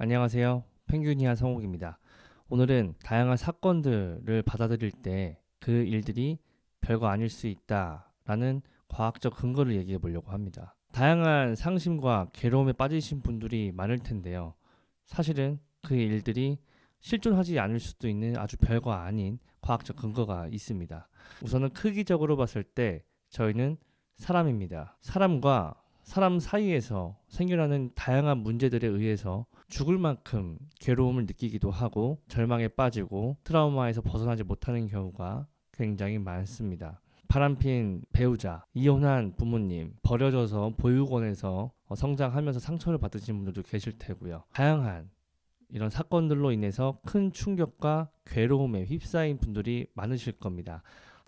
안녕하세요. 펭귄이야 성욱입니다. 오늘은 다양한 사건들을 받아들일 때 그 일들이 별거 아닐 수 있다라는 과학적 근거를 얘기해 보려고 합니다. 다양한 상심과 괴로움에 빠지신 분들이 많을 텐데요. 사실은 그 일들이 실존하지 않을 수도 있는 아주 별거 아닌 과학적 근거가 있습니다. 우선은 크기적으로 봤을 때 저희는 사람입니다. 사람과 사람 사이에서 생겨나는 다양한 문제들에 의해서 죽을 만큼 괴로움을 느끼기도 하고 절망에 빠지고 트라우마에서 벗어나지 못하는 경우가 굉장히 많습니다. 바람핀 배우자, 이혼한 부모님, 버려져서 보육원에서 성장하면서 상처를 받으신 분들도 계실 테고요. 다양한 이런 사건들로 인해서 큰 충격과 괴로움에 휩싸인 분들이 많으실 겁니다.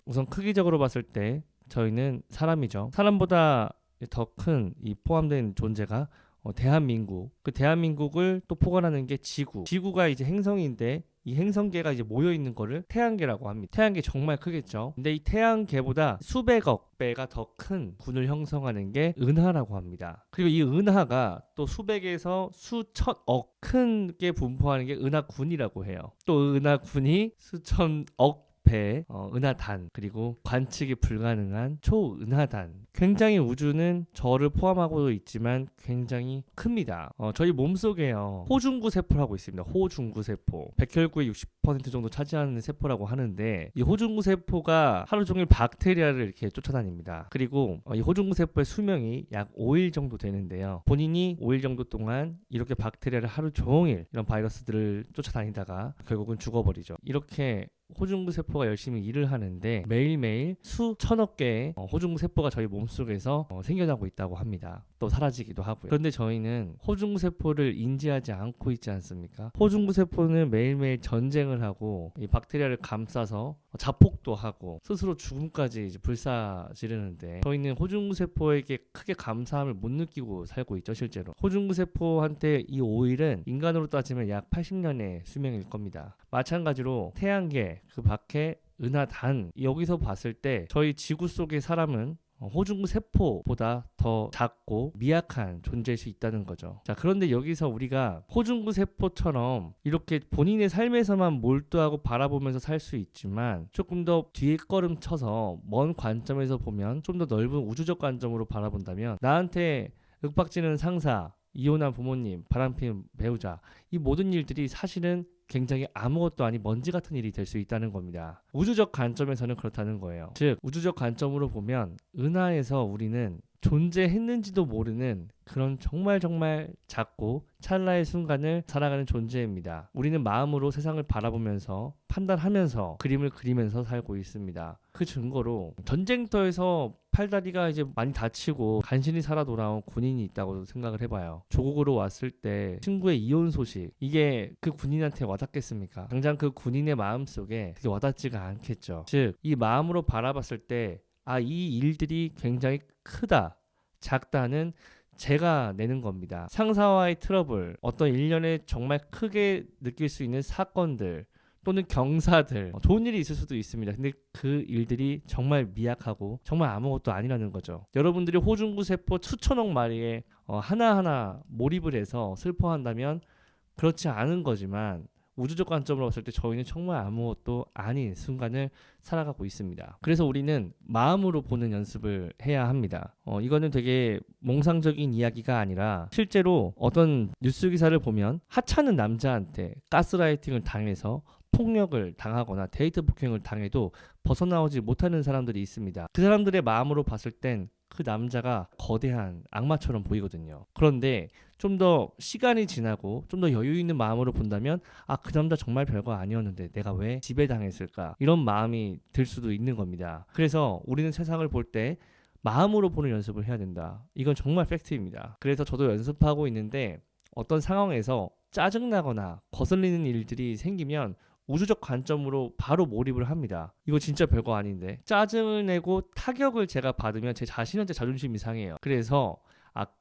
우선 크기적으로 봤을 때 저희는 사람이죠. 사람보다 더 큰 이 포함된 존재가 대한민국. 그 대한민국을 또 포괄하는 게 지구. 지구가 이제 행성인데 이 행성계가 이제 모여 있는 거를 태양계라고 합니다. 태양계 정말 크겠죠. 근데 이 태양계보다 수백억 배가 더 큰 군을 형성하는 게 은하라고 합니다. 그리고 이 은하가 또 수백에서 수천억 큰 게 분포하는 게 은하군이라고 해요. 또 은하군이 수천억 배 은하단 그리고 관측이 불가능한 초은하단 굉장히 우주는 저를 포함하고 있지만 굉장히 큽니다. 저희 몸속에요 호중구 세포라고 있습니다. 호중구 세포 백혈구의 60% 정도 차지하는 세포라고 하는데 이 호중구 세포가 하루 종일 박테리아를 이렇게 쫓아다닙니다. 그리고 이 호중구 세포의 수명이 약 5일 정도 되는데요. 본인이 5일 정도 동안 이렇게 박테리아를 하루 종일 이런 바이러스들을 쫓아다니다가 결국은 죽어버리죠. 이렇게 호중구 세포가 열심히 일을 하는데 매일매일 수천억 개의 호중구 세포가 저희 몸속에서 생겨나고 있다고 합니다. 또 사라지기도 하고요. 그런데 저희는 호중구 세포를 인지하지 않고 있지 않습니까? 호중구 세포는 매일매일 전쟁을 하고 이 박테리아를 감싸서 자폭도 하고 스스로 죽음까지 이제 불사지르는데 저희는 호중구 세포에게 크게 감사함을 못 느끼고 살고 있죠. 실제로 호중구 세포한테 이 5일은 인간으로 따지면 약 80년의 수명일 겁니다. 마찬가지로 태양계 그 밖에 은하단 여기서 봤을 때 저희 지구 속의 사람은 호중구 세포보다 더 작고 미약한 존재일 수 있다는 거죠. 자, 그런데 여기서 우리가 호중구 세포처럼 이렇게 본인의 삶에서만 몰두하고 바라보면서 살 수 있지만 조금 더 뒤에 걸음 쳐서 먼 관점에서 보면 좀 더 넓은 우주적 관점으로 바라본다면 나한테 윽박지는 상사, 이혼한 부모님, 바람핀 배우자 이 모든 일들이 사실은 굉장히 아무것도 아닌 먼지 같은 일이 될 수 있다는 겁니다. 우주적 관점에서는 그렇다는 거예요. 즉 우주적 관점으로 보면 은하에서 우리는 존재했는지도 모르는 그런 정말 작고 찰나의 순간을 살아가는 존재입니다. 우리는 마음으로 세상을 바라보면서 판단하면서 그림을 그리면서 살고 있습니다. 그 증거로 전쟁터에서 팔다리가 이제 많이 다치고 간신히 살아 돌아온 군인이 있다고 생각을 해봐요. 조국으로 왔을 때 친구의 이혼 소식 이게 그 군인한테 와닿겠습니까? 당장 그 군인의 마음속에 그게 와닿지가 않겠죠. 즉 이 마음으로 바라봤을 때 이 일들이 굉장히 크다, 작다는 제가 내는 겁니다. 상사와의 트러블, 어떤 일련의 정말 크게 느낄 수 있는 사건들 또는 경사들 좋은 일이 있을 수도 있습니다. 근데 그 일들이 정말 미약하고 정말 아무것도 아니라는 거죠. 여러분들이 호중구 세포 수천억 마리에 하나하나 몰입을 해서 슬퍼한다면 그렇지 않은 거지만 우주적 관점으로 봤을 때 저희는 정말 아무것도 아닌 순간을 살아가고 있습니다. 그래서 우리는 마음으로 보는 연습을 해야 합니다. 이거는 되게 몽상적인 이야기가 아니라 실제로 어떤 뉴스 기사를 보면 하찮은 남자한테 가스라이팅을 당해서 폭력을 당하거나 데이트 폭행을 당해도 벗어나오지 못하는 사람들이 있습니다. 그 사람들의 마음으로 봤을 땐 그 남자가 거대한 악마처럼 보이거든요. 그런데 좀 더 시간이 지나고 좀 더 여유 있는 마음으로 본다면 그 남자 정말 별거 아니었는데 내가 왜 지배당했을까 이런 마음이 들 수도 있는 겁니다. 그래서 우리는 세상을 볼 때 마음으로 보는 연습을 해야 된다. 이건 정말 팩트입니다. 그래서 저도 연습하고 있는데 어떤 상황에서 짜증나거나 거슬리는 일들이 생기면 우주적 관점으로 바로 몰입을 합니다. 이거 진짜 별거 아닌데 짜증을 내고 타격을 제가 받으면 제 자신한테 자존심이 상해요. 그래서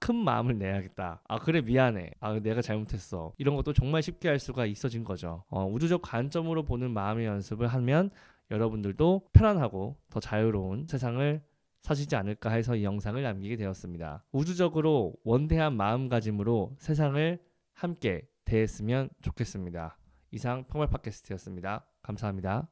큰 마음을 내야겠다. 그래 미안해. 내가 잘못했어. 이런 것도 정말 쉽게 할 수가 있어진 거죠. 우주적 관점으로 보는 마음의 연습을 하면 여러분들도 편안하고 더 자유로운 세상을 사시지 않을까 해서 이 영상을 남기게 되었습니다. 우주적으로 원대한 마음가짐으로 세상을 함께 대했으면 좋겠습니다. 이상 평말 팟캐스트였습니다. 감사합니다.